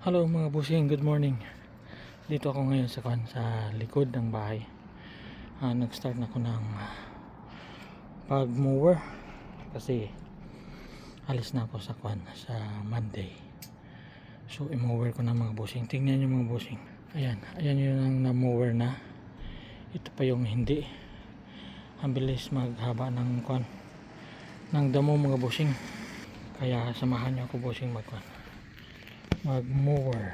Hello mga busing, good morning. Dito ako ngayon sa likod ng bahay. Nag-start na ako ng pag-mower kasi alis na ako sa Monday. So i-mower ko na mga busing. Tingnan nyo mga busing. Ayan yun ang na-mower na. Ito pa yung hindi. Ang bilis maghaba ng damo mga busing. Kaya samahan nyo ako busing mag-mower.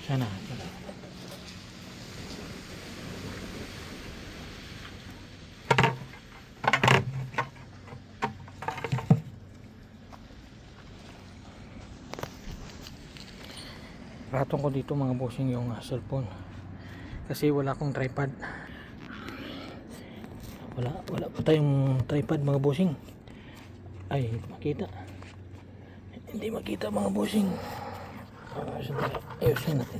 Sana. Ratong ko dito mga bossing yung cellphone. Kasi wala akong tripod. Wala pa tayong tripod mga bossing. Ay, hindi makita mga bossing. Sandali, ayusin natin.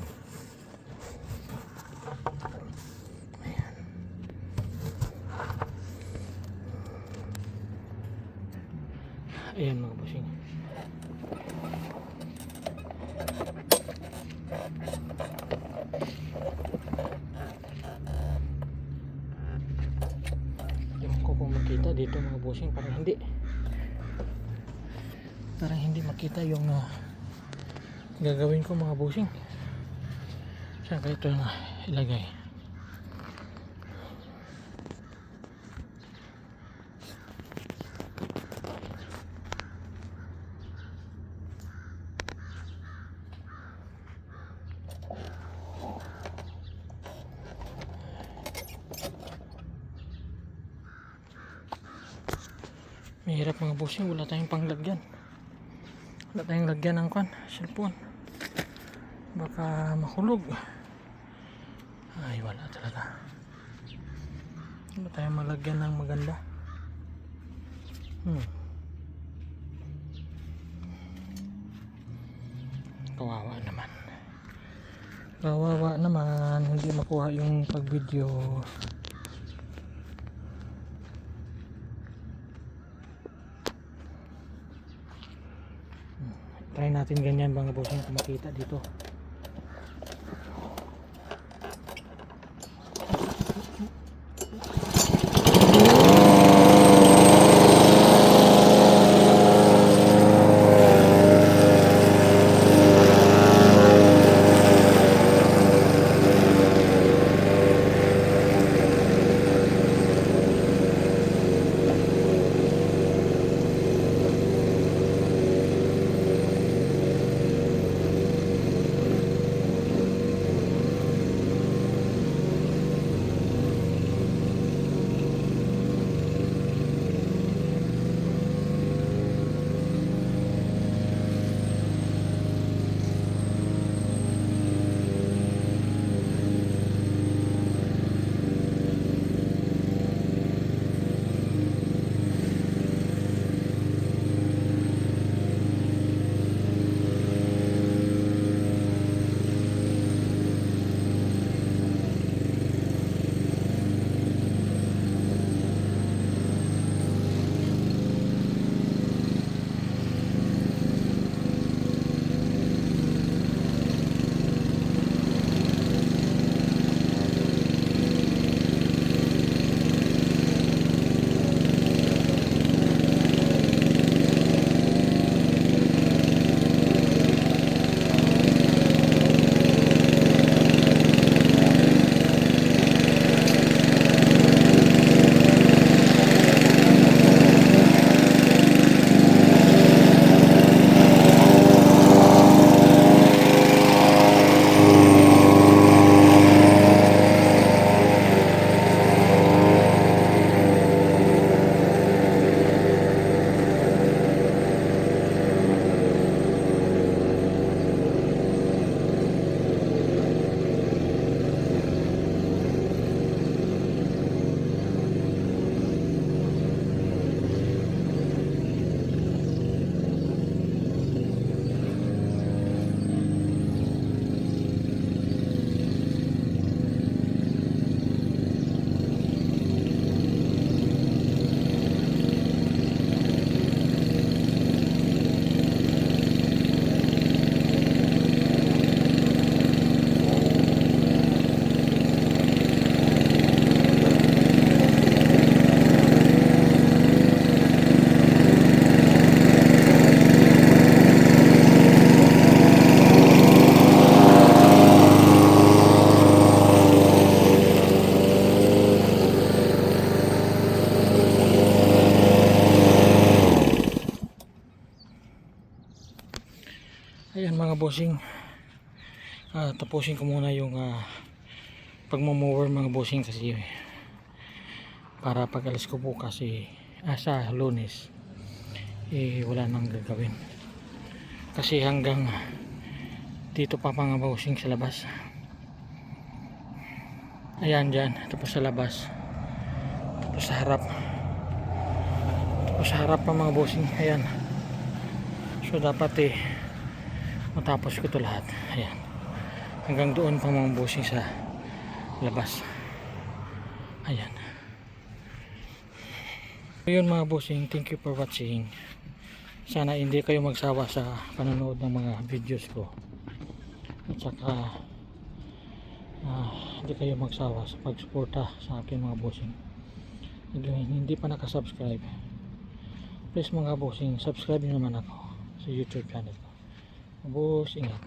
Ayan mga bossing. Kung makita dito mga bossing, parang hindi makita yung gagawin ko mga bossing. Saan kaya ito ilagay? Mahirap mga bossing, wala tayong panglagyan. Wala tayong lagyan ng cellphone. Baka mahulog. Ay, wala talaga. Wala tayong malagyan ng maganda. Kawawa naman, hindi makuha yung pag-video. Try natin ganyan mga bossing kung makita dito. bossing, tapusin ko muna yung pagmamower mga bossing, kasi para pag alis ko bukas sa Lunes wala nang gagawin, kasi hanggang dito pa mga bossing sa labas. Ayan dyan, tapos sa labas, tapos sa harap, tapos sa harap pa mga bossing. Ayan, so dapat matapos ko to lahat. Ayan, hanggang doon pa mga bossing sa labas. Ayan. Ayun mga bossing, thank you for watching. Sana hindi kayo magsawa sa panonood ng mga videos ko, at saka hindi kayo magsawa sa pagsuporta sa akin mga bossing. Hindi pa nakasubscribe, please mga bossing, subscribe nyo naman ako sa YouTube channel ko. Boss, ingat.